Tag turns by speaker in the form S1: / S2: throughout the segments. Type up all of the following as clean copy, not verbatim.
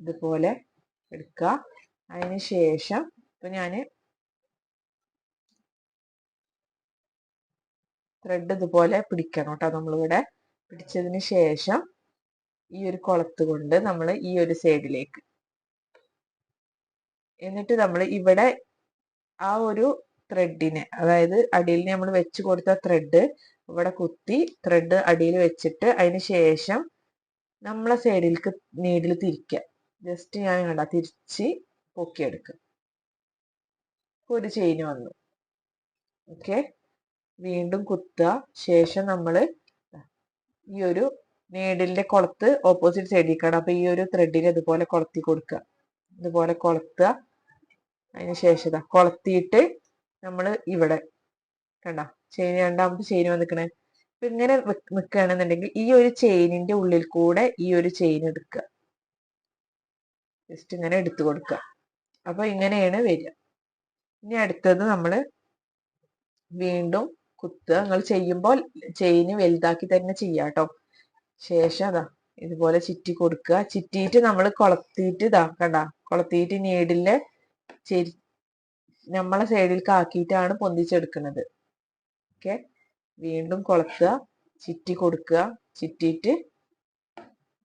S1: ഇതുപോലെ എടുക്കുക. അതിന് ശേഷം ഇപ്പൊ ഞാൻ ത്രെഡ് ഇതുപോലെ പിടിക്കണം കേട്ടോ. നമ്മളിവിടെ പിടിച്ചതിന് ശേഷം ഈ ഒരു കൊളത്ത് കൊണ്ട് നമ്മൾ ഈ ഒരു സൈഡിലേക്ക്, എന്നിട്ട് നമ്മൾ ഇവിടെ ആ ഒരു ത്രെഡിനെ, അതായത് അടിയിൽ നമ്മൾ വെച്ച് കൊടുത്ത ത്രെഡ് ഇവിടെ കുത്തി ത്രെഡ് അടിയിൽ വെച്ചിട്ട് അതിന് ശേഷം നമ്മളെ സൈഡിലേക്ക് നീഡിൽ തിരിക്കുക. ജസ്റ്റ് ഞാൻ കണ്ട തിരിച്ച് പൊക്കിയെടുക്കുക. ഒരു ചെയിന് വന്നു. ഓക്കെ, വീണ്ടും കുത്തുക. ശേഷം നമ്മൾ ഈ ഒരു നീഡിലിന്റെ കൊളത്ത് ഓപ്പോസിറ്റ് സൈഡിലേക്കാണ്. അപ്പൊ ഈ ഒരു ത്രെഡിനെ ഇതുപോലെ കൊളത്തി കൊടുക്കുക. ഇതുപോലെ കൊളത്തുക. അതിന് ശേഷം കൊളത്തിയിട്ട് നമ്മൾ ഇവിടെ കണ്ട ചെയിൻ, രണ്ടാമത്തെ ചെയിൻ വന്നിക്കണേ. അപ്പൊ ഇങ്ങനെ നിൽക്കുകയാണെന്നുണ്ടെങ്കിൽ ഈ ഒരു ചെയിനിന്റെ ഉള്ളിൽ കൂടെ ഈ ഒരു ചെയിൻ എടുക്കുക. ജസ്റ്റ് ഇങ്ങനെ എടുത്തു കൊടുക്കുക. അപ്പൊ ഇങ്ങനെയാണ് വരിക. ഇനി അടുത്തത് നമ്മൾ വീണ്ടും കുത്തുക. നിങ്ങൾ ചെയ്യുമ്പോൾ ചെയിന് വലുതാക്കി തന്നെ ചെയ്യാട്ടോ. ശേഷം അതാ ഇതുപോലെ ചുറ്റി കൊടുക്കുക. ചുറ്റിയിട്ട് നമ്മൾ കൊളത്തിയിട്ട് കണ്ട കൊളത്തിയിട്ട് നീഡിലെ നമ്മളെ സൈഡിലേക്ക് ആക്കിയിട്ടാണ് പൊന്തിച്ചെടുക്കുന്നത്. ഓക്കെ, വീണ്ടും കൊളത്തുക, ചുറ്റി കൊടുക്കുക.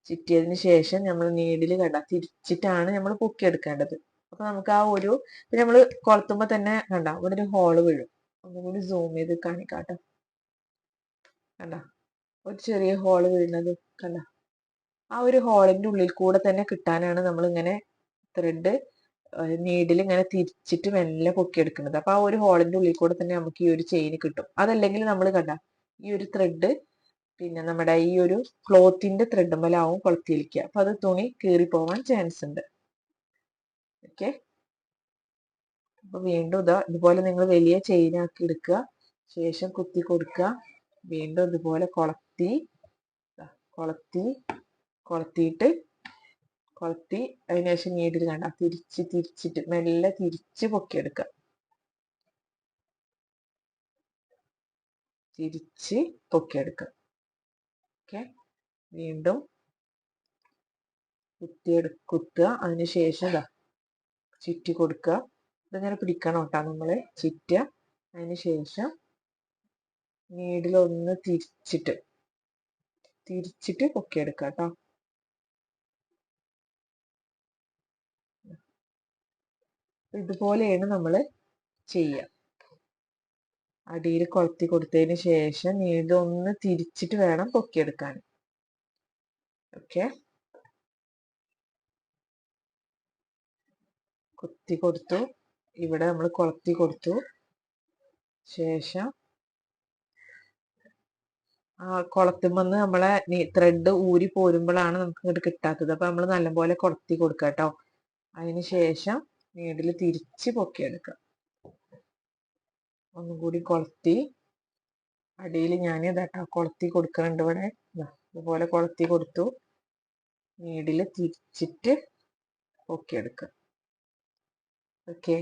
S1: ചുറ്റിയതിന് ശേഷം നമ്മൾ നീഡിൽ കണ്ട തിരിച്ചിട്ടാണ് നമ്മൾ പൊക്കിയെടുക്കേണ്ടത്. അപ്പൊ നമുക്ക് ആ ഒരു നമ്മൾ കൊളത്തുമ്പോ തന്നെ കണ്ട ഇവിടെ ഒരു ഹോള് വീഴും. ഒന്നുകൂടി സൂം ചെയ്ത് കാണിക്കാട്ടോ. കണ്ട ഒരു ചെറിയ ഹോള് വീഴുന്നത് കണ്ട. ആ ഒരു ഹോളിന്റെ ഉള്ളിൽ കൂടെ തന്നെ കിട്ടാനാണ് നമ്മൾ ഇങ്ങനെ ത്രെഡ് നീഡിൽ ഇങ്ങനെ തിരിച്ചിട്ട് മെല്ലെ പൊക്കിയെടുക്കുന്നത്. അപ്പൊ ആ ഒരു ഹോളിന്റെ ഉള്ളിൽ കൂടെ തന്നെ നമുക്ക് ഈ ഒരു ചെയിൻ കിട്ടും. അതല്ലെങ്കിൽ നമ്മൾ കണ്ട ഈ ഒരു ത്രെഡ് പിന്നെ നമ്മുടെ ഈ ഒരു ക്ലോത്തിന്റെ ത്രെഡ് മേലാവും കൊളത്തിയിരിക്കുക. അപ്പൊ അത് തുണി കീറി പോവാൻ ചാൻസ് ഉണ്ട്. ഓക്കെ, അപ്പൊ വീണ്ടും ഇതുപോലെ നിങ്ങൾ വലിയ ചെയിൻ ആക്കി എടുക്കുക. ശേഷം കുത്തി കൊടുക്കുക. വീണ്ടും ഇതുപോലെ കൊളത്തി അതിനുശേഷം നീഡിൽ കണ്ട തിരിച്ചിട്ട് മെല്ലെ തിരിച്ച് പൊക്കിയെടുക്കുക. ഓക്കെ, വീണ്ടും കുത്തുക. അതിനുശേഷം ചുറ്റി കൊടുക്കുക. ഇതിങ്ങനെ പിടിക്കണം കേട്ടോ നമ്മള് ചുറ്റുക. അതിനുശേഷം നീഡിലൊന്ന് തിരിച്ചിട്ട് പൊക്കിയെടുക്കുക കേട്ടോ. ഇതുപോലെയാണ് നമ്മൾ ചെയ്യുക. അടിയിൽ കൊളത്തി കൊടുത്തതിന് ശേഷം നീഡിലൊന്ന് തിരിച്ചിട്ട് വേണം പൊക്കിയെടുക്കാൻ. ഓക്കെ, കുത്തി കൊടുത്തു. ഇവിടെ നമ്മൾ കൊളത്തി കൊടുത്തു. ശേഷം ആ കൊളത്തുമെന്ന് നമ്മളെ ത്രെഡ് ഊരി പോരുമ്പോഴാണ് നമുക്ക് ഇങ്ങോട്ട് കിട്ടാത്തത്. അപ്പൊ നമ്മൾ നല്ലപോലെ കൊളത്തി കൊടുക്കുക കേട്ടോ. അതിന് ശേഷം നീഡിൽ തിരിച്ച് പൊക്കിയെടുക്കുക. ഒന്നും കൂടി കൊളത്തി അടിയിൽ ഞാൻ ഇതാട്ടോ കൊളത്തി കൊടുക്കുന്നുണ്ട്. ഇവിടെ ഇതുപോലെ കൊളത്തി കൊടുത്തു. നീഡിൽ തിരിച്ചിട്ട് പൊക്കിയെടുക്കുക. ഓക്കെ,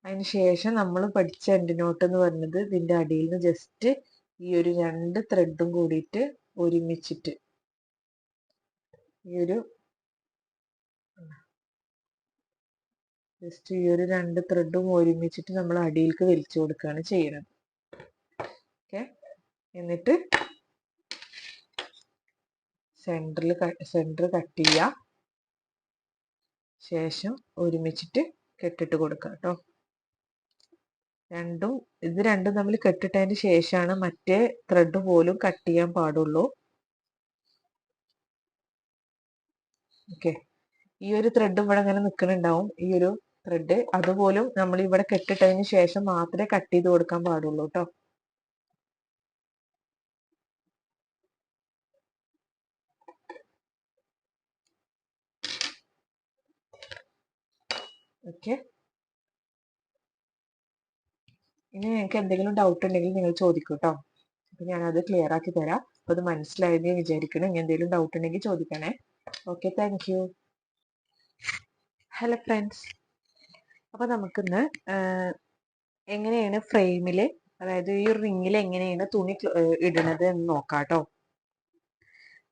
S1: അതിന് ശേഷം നമ്മൾ പഠിച്ച എൻഡ് നോട്ട് എന്ന് പറയുന്നത് ഇതിന്റെ അടിയിൽ നിന്ന് ജസ്റ്റ് ഈ ഒരു രണ്ട് ത്രെഡും കൂടിയിട്ട് ഒരുമിച്ചിട്ട് ഈ ഒരു രണ്ട് ത്രെഡും ഒരുമിച്ചിട്ട് നമ്മൾ അടിയിലേക്ക് വലിച്ചു കൊടുക്കുകയാണ് ചെയ്യുന്നത്. ഓക്കെ, എന്നിട്ട് സെന്റർ കട്ട് ചെയ്യുക. ശേഷം ഒരുമിച്ചിട്ട് കെട്ടിട്ട് കൊടുക്കുക കേട്ടോ. ഇത് രണ്ടും തമ്മിൽ കെട്ടിട്ടതിന് ശേഷമാണ് മറ്റേ ത്രെഡ് പോലും കട്ട് ചെയ്യാൻ പാടുള്ളൂ. ഓക്കെ, ഈ ഒരു ത്രെഡ് ഇവിടെ ഇങ്ങനെ നിൽക്കുന്നുണ്ടാവും. ഈ ഒരു ത്രെഡ് അതുപോലും നമ്മൾ ഇവിടെ കെട്ടിട്ടതിന് ശേഷം മാത്രമേ കട്ട് ചെയ്ത് കൊടുക്കാൻ പാടുള്ളൂ കേട്ടോ. ഓക്കെ, ഇനി നിങ്ങൾക്ക് എന്തെങ്കിലും ഡൗട്ട് ഉണ്ടെങ്കിൽ നിങ്ങൾ ചോദിക്കൂ കേട്ടോ. അപ്പൊ ഞാനത് ക്ലിയർ ആക്കി തരാം. അപ്പൊ അത് മനസ്സിലായെന്ന് വിചാരിക്കണം. ഇനി എന്തെങ്കിലും ഡൗട്ട് ഉണ്ടെങ്കിൽ ചോദിക്കണേ. Okay, thank you. Hello friends, അപ്പൊ നമുക്കിന്ന് എങ്ങനെയാണ് ഫ്രെയിമില്, അതായത് ഈ റിങ്ങിൽ എങ്ങനെയാണ് തുണി ഇടുന്നത് എന്ന് നോക്കാം കേട്ടോ.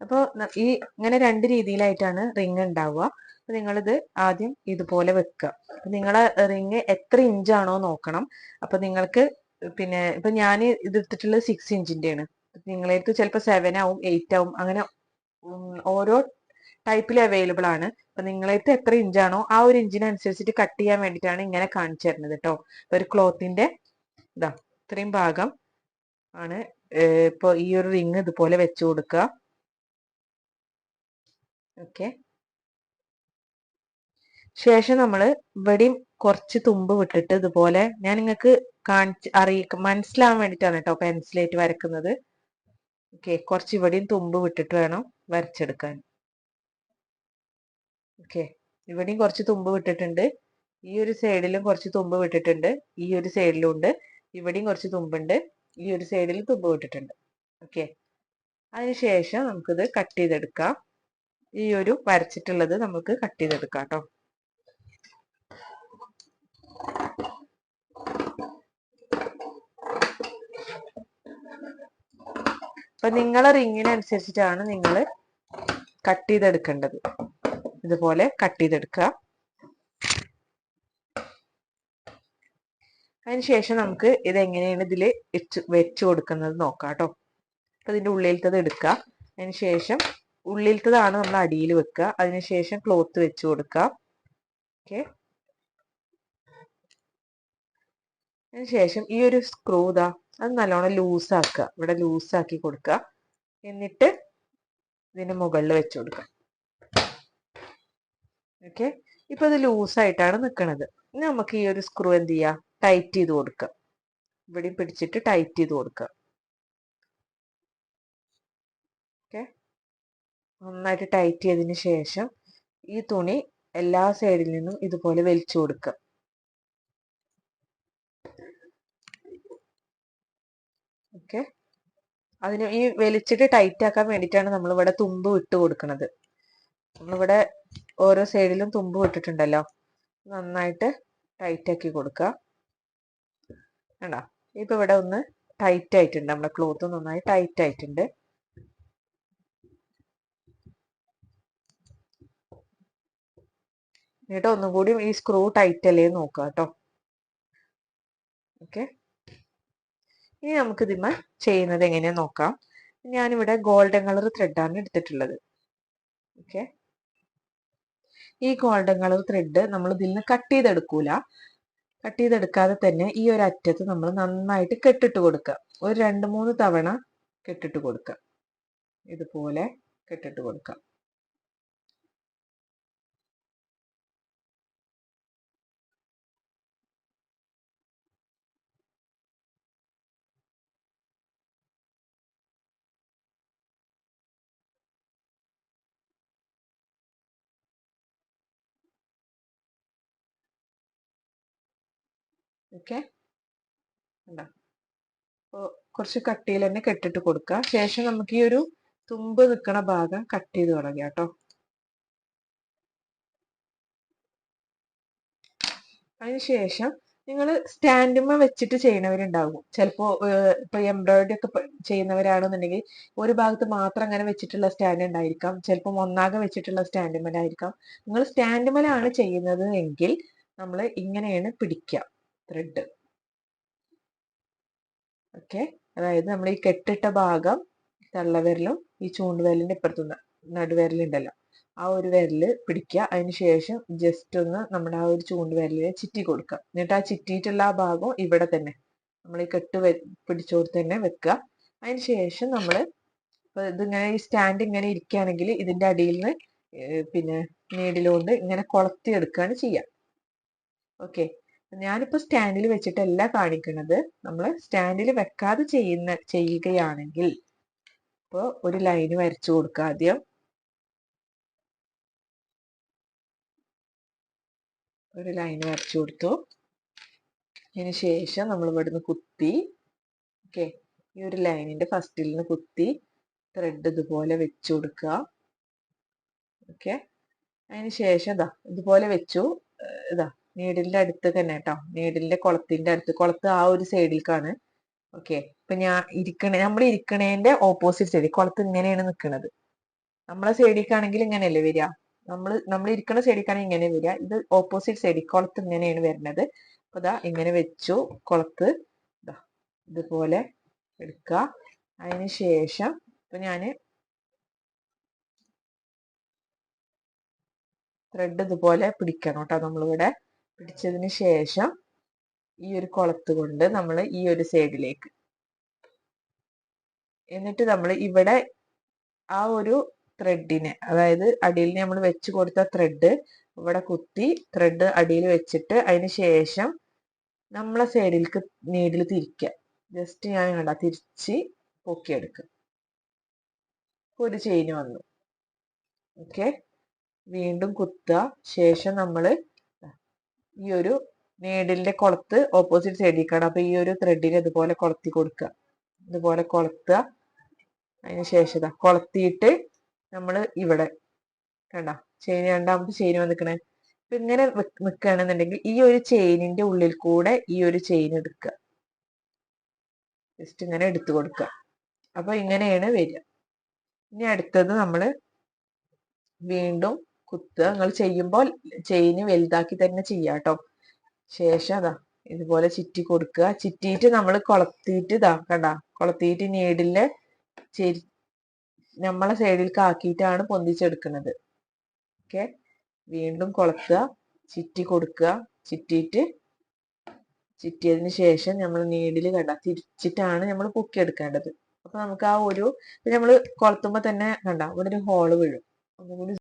S1: അപ്പോൾ ഈ ഇങ്ങനെ രണ്ട് രീതിയിലായിട്ടാണ് റിങ് ഉണ്ടാവുക. അപ്പൊ നിങ്ങളിത് ആദ്യം ഇതുപോലെ വെക്കുക. നിങ്ങളെ റിങ് എത്ര ഇഞ്ചാണോ നോക്കണം. അപ്പൊ നിങ്ങൾക്ക് പിന്നെ ഇപ്പൊ ഞാൻ ഇത് എടുത്തിട്ടുള്ളത് 6 ഇഞ്ചിന്റെയാണ്. നിങ്ങളടുത്ത് ചിലപ്പോൾ 7 ആവും 8 ആവും അങ്ങനെ ഓരോ ടൈപ്പിൽ അവൈലബിൾ ആണ്. അപ്പൊ നിങ്ങളടുത്ത് എത്ര ഇഞ്ചാണോ ആ ഒരു ഇഞ്ചിനനുസരിച്ചിട്ട് കട്ട് ചെയ്യാൻ വേണ്ടിയിട്ടാണ് ഇങ്ങനെ കാണിച്ചു തരുന്നത് കേട്ടോ. ഒരു ക്ലോത്തിന്റെ ഇതാ ഇത്രയും ഭാഗം ആണ് ഇപ്പൊ ഈ ഒരു റിങ് ഇതുപോലെ വെച്ചു കൊടുക്കുക. ഓക്കെ, ശേഷം നമ്മൾ ഇവിടെയും കുറച്ച് തുമ്പ് വിട്ടിട്ട് ഇതുപോലെ ഞാൻ നിങ്ങൾക്ക് മനസ്സിലാവാൻ വേണ്ടിയിട്ടാണ് കേട്ടോ പെൻസിലേറ്റ് വരക്കുന്നത്. ഓക്കെ, കുറച്ച് ഇവിടെയും തുമ്പ് വിട്ടിട്ട് വേണം വരച്ചെടുക്കാൻ. ഓക്കെ, ഇവിടെയും കുറച്ച് തുമ്പ് വിട്ടിട്ടുണ്ട്. ഈ ഒരു സൈഡിലും കുറച്ച് തുമ്പ് വിട്ടിട്ടുണ്ട്. ഈ ഒരു സൈഡിലും ഉണ്ട്. ഇവിടെയും കുറച്ച് തുമ്പുണ്ട്. ഈ ഒരു സൈഡിൽ തുമ്പ് വിട്ടിട്ടുണ്ട്. ഓക്കെ, അതിനുശേഷം നമുക്കിത് കട്ട് ചെയ്തെടുക്കാം. ഈ ഒരു വരച്ചിട്ടുള്ളത് നമുക്ക് കട്ട് ചെയ്തെടുക്കാം കേട്ടോ. അപ്പൊ നിങ്ങളെ റിങ്ങിനനുസരിച്ചിട്ടാണ് നിങ്ങൾ കട്ട് ചെയ്തെടുക്കേണ്ടത്. ഇതുപോലെ കട്ട് ചെയ്തെടുക്കുക. അതിനുശേഷം നമുക്ക് ഇത് എങ്ങനെയാണ് ഇതിൽ വെച്ചു കൊടുക്കുന്നത് നോക്കാം കേട്ടോ. അപ്പൊ ഇതിന്റെ ഉള്ളിലത്തത് എടുക്കുക. അതിനുശേഷം ഉള്ളിലത്തതാണ് നമ്മൾ അടിയിൽ വെക്കുക. അതിനുശേഷം ക്ലോത്ത് വെച്ചു കൊടുക്കുക. ഓക്കെ, അതിനുശേഷം ഈ ഒരു സ്ക്രൂ ഇതാ അത് നല്ലോണം ലൂസാക്കുക. ഇവിടെ ലൂസാക്കി കൊടുക്കുക. എന്നിട്ട് ഇതിന്റെ മുകളിൽ വെച്ചു കൊടുക്കുക. ഓക്കെ, ഇപ്പൊ ഇത് ലൂസായിട്ടാണ് നിൽക്കുന്നത്. ഇനി നമുക്ക് ഈ ഒരു സ്ക്രൂ എന്ത് ചെയ്യാം, ടൈറ്റ് ചെയ്ത് കൊടുക്കുക. ഇവിടെ പിടിച്ചിട്ട് ടൈറ്റ് ചെയ്ത് കൊടുക്കുക. ഓക്കെ, നന്നായിട്ട് ടൈറ്റ് ചെയ്തതിന് ശേഷം ഈ തുണി എല്ലാ സൈഡിൽ നിന്നും ഇതുപോലെ വലിച്ചു കൊടുക്കുക. ഓക്കെ, അതിന് ഈ വലിച്ചിട്ട് ടൈറ്റ് ആക്കാൻ വേണ്ടിയിട്ടാണ് നമ്മൾ ഇവിടെ തുമ്പ് വിട്ട് കൊടുക്കുന്നത്. നമ്മളിവിടെ ഓരോ സൈഡിലും തുമ്പ് വിട്ടിട്ടുണ്ടല്ലോ, നന്നായിട്ട് ടൈറ്റ് ആക്കി കൊടുക്കുക. കണ്ടോ, ഇപ്പൊ ഇവിടെ ഒന്ന് ടൈറ്റ് ആയിട്ടുണ്ട്. നമ്മുടെ ക്ലോത്ത് നന്നായി ടൈറ്റ് ആയിട്ടുണ്ട്. എന്നിട്ട് ഒന്നും കൂടി ഈ സ്ക്രൂ ടൈറ്റ് അല്ലേ നോക്കുക കേട്ടോ. ഓക്കെ, ഇനി നമുക്ക് ഇതിന്മേൽ ചെയ്യുന്നത് എങ്ങനെയാന്ന് നോക്കാം. ഞാനിവിടെ ഗോൾഡൻ കളർ ത്രെഡാണ് എടുത്തിട്ടുള്ളത്. ഓക്കെ, ഈ ഗോൾഡൻ കളർ ത്രെഡ് നമ്മൾ ഇതിൽ നിന്ന് കട്ട് ചെയ്തെടുക്കൂല. കട്ട് ചെയ്തെടുക്കാതെ തന്നെ ഈ ഒരു അറ്റത്ത് നമ്മൾ നന്നായിട്ട് കെട്ടിട്ട് കൊടുക്കുക. ഒരു 2-3 തവണ കെട്ടിട്ട് കൊടുക്കുക. ഇതുപോലെ കെട്ടിട്ട് കൊടുക്കുക. ഓക്കെ, അപ്പോൾ കുറച്ച് കട്ടിയിൽ തന്നെ കെട്ടിട്ട് കൊടുക്കുക. ശേഷം നമുക്ക് ഈ ഒരു തുമ്പ് നിൽക്കുന്ന ഭാഗം കട്ട് ചെയ്ത് തുടങ്ങാം കേട്ടോ. അതിനുശേഷം നിങ്ങൾ സ്റ്റാൻഡുമ്മ വെച്ചിട്ട് ചെയ്യണവരുണ്ടാകും. ചിലപ്പോൾ ഇപ്പൊ എംബ്രോയിഡറി ഒക്കെ ചെയ്യുന്നവരാണെന്നുണ്ടെങ്കിൽ ഒരു ഭാഗത്ത് മാത്രം അങ്ങനെ വെച്ചിട്ടുള്ള സ്റ്റാൻഡ് ഉണ്ടായിരിക്കാം. ചിലപ്പോൾ ഒന്നാകെ വെച്ചിട്ടുള്ള സ്റ്റാൻഡുമ്മലായിരിക്കാം. നിങ്ങൾ സ്റ്റാൻഡുമ്മലാണ് ചെയ്യുന്നത് എങ്കിൽ നമ്മൾ ഇങ്ങനെയാണ് പിടിക്കുക ത്രെഡ്. ഓക്കെ, അതായത് നമ്മൾ ഈ കെട്ടിട്ട ഭാഗം തള്ളവിരലും ഈ ചൂണ്ടുവിരലിന്റെ ഇപ്പുറത്തുനിന്ന് നടുവിരലുണ്ടല്ലോ ആ ഒരു വിരല് പിടിക്കുക. അതിനുശേഷം ജസ്റ്റ് ഒന്ന് നമ്മുടെ ആ ഒരു ചൂണ്ടുവിരലിനെ ചിറ്റി കൊടുക്കുക. എന്നിട്ട് ആ ചിറ്റിയിട്ടുള്ള ആ ഭാഗം ഇവിടെ തന്നെ നമ്മൾ ഈ പിടിച്ചോടത്ത് തന്നെ വെക്കുക. അതിനുശേഷം നമ്മൾ ഇതിങ്ങനെ ഈ സ്റ്റാൻഡ് ഇങ്ങനെ ഇരിക്കുകയാണെങ്കിൽ ഇതിന്റെ അടിയിൽ നിന്ന് പിന്നെ നീഡിലുകൊണ്ട് ഇങ്ങനെ കൊളത്തി എടുക്കുകയാണ് ചെയ്യുക. ഓക്കെ, ഞാനിപ്പോ സ്റ്റാൻഡിൽ വെച്ചിട്ടല്ല കാണിക്കുന്നത്. നമ്മൾ സ്റ്റാൻഡിൽ വെക്കാതെ ചെയ്യുകയാണെങ്കിൽ ഇപ്പൊ ഒരു ലൈന് വരച്ചു കൊടുക്കുക. ആദ്യം ഒരു ലൈൻ വരച്ചു കൊടുത്തു. അതിന് ശേഷം നമ്മൾ ഇവിടുന്ന് കുത്തി. ഓക്കെ, ഈ ഒരു ലൈനിന്റെ ഫസ്റ്റിൽ നിന്ന് കുത്തി ത്രെഡ് ഇതുപോലെ വെച്ചു കൊടുക്കുക. ഓക്കെ, അതിന് ശേഷം ഇതാ ഇതുപോലെ വെച്ചു. ഇതാ നീഡിലിന്റെ അടുത്ത് തന്നെ കേട്ടോ, നീഡിലിന്റെ കുളത്തിന്റെ അടുത്ത്, കുളത്ത് ആ ഒരു സൈഡിലേക്കാണ്. ഓക്കെ, ഇപ്പൊ നമ്മൾ ഇരിക്കണേന്റെ ഓപ്പോസിറ്റ് സൈഡ് കുളത്ത് ഇങ്ങനെയാണ് നിൽക്കുന്നത്. നമ്മളെ സൈഡിലേക്കാണെങ്കിൽ ഇങ്ങനെയല്ലേ വരിക, നമ്മൾ ഇരിക്കുന്ന സൈഡിലേക്കാണെങ്കിൽ ഇങ്ങനെ വരിക, ഇത് ഓപ്പോസിറ്റ് സൈഡിൽ കുളത്ത് ഇങ്ങനെയാണ് വരുന്നത്. അപ്പൊ ഇതാ ഇങ്ങനെ വെച്ചു കുളത്ത് ഇതുപോലെ എടുക്കുക. അതിന് ശേഷം ഇപ്പൊ ഞാന് ത്രെഡ് ഇതുപോലെ പിടിക്കണം കേട്ടോ. നമ്മളിവിടെ പിടിച്ചതിന് ശേഷം ഈ ഒരു കുളത്ത് കൊണ്ട് നമ്മൾ ഈ ഒരു സൈഡിലേക്ക്, എന്നിട്ട് നമ്മൾ ഇവിടെ ആ ഒരു ത്രെഡിനെ, അതായത് അടിയിൽ നമ്മൾ വെച്ച് കൊടുത്ത ത്രെഡ് ഇവിടെ കുത്തി ത്രെഡ് അടിയിൽ വെച്ചിട്ട് അതിന് ശേഷം നമ്മളെ സൈഡിലേക്ക് നീഡിൽ തിരിക്കുക. ജസ്റ്റ് ഞാൻ കണ്ട തിരിച്ച് പൊക്കിയെടുക്കുക. ഒരു ചെയിന് വന്നു. ഓക്കെ, വീണ്ടും കുത്തുക. ശേഷം നമ്മൾ ഈ ഒരു നീഡിലിന്റെ കുളത്ത് ഓപ്പോസിറ്റ് സൈഡിലേക്കാണ്. അപ്പൊ ഈ ഒരു ത്രെഡിനെ ഇതുപോലെ കൊളത്തി കൊടുക്കുക. ഇതുപോലെ കൊളത്തുക. അതിന് ശേഷം കൊളത്തിയിട്ട് നമ്മൾ ഇവിടെ കണ്ട ചെയിൻ, രണ്ടാമത്തെ ചെയിൻ വന്നിക്കണേ. അപ്പൊ ഇങ്ങനെ നിക്കുകയാണെന്നുണ്ടെങ്കിൽ ഈ ഒരു ചെയിനിന്റെ ഉള്ളിൽ കൂടെ ഈ ഒരു ചെയിൻ എടുക്കുക. ജസ്റ്റ് ഇങ്ങനെ എടുത്തു കൊടുക്കുക. അപ്പൊ ഇങ്ങനെയാണ് വരിക. ഇനി അടുത്തത് നമ്മൾ വീണ്ടും കുത്തുക. നിങ്ങൾ ചെയ്യുമ്പോൾ ചെയിന് വലുതാക്കി തന്നെ ചെയ്യാട്ടോ. ശേഷം ഇതുപോലെ ചുറ്റി കൊടുക്കുക. ചുറ്റിയിട്ട് നമ്മൾ കൊളത്തിയിട്ട് കണ്ട കൊളത്തിയിട്ട് നീഡിലെ നമ്മളെ സൈഡിലേക്ക് ആക്കിയിട്ടാണ് പൊന്തിച്ചെടുക്കുന്നത്. ഓക്കെ, വീണ്ടും കൊളത്തുക, ചുറ്റി കൊടുക്കുക. ചുറ്റിയതിന് ശേഷം നമ്മൾ നീഡിൽ തിരിച്ചിട്ടാണ് നമ്മൾ പൊക്കിയെടുക്കേണ്ടത്. അപ്പൊ നമുക്ക് ആ ഒരു നമ്മൾ കൊളത്തുമ്പോ തന്നെ ഇവിടെ ഒരു ഹോള് വീഴും. ഒന്നുകൂടി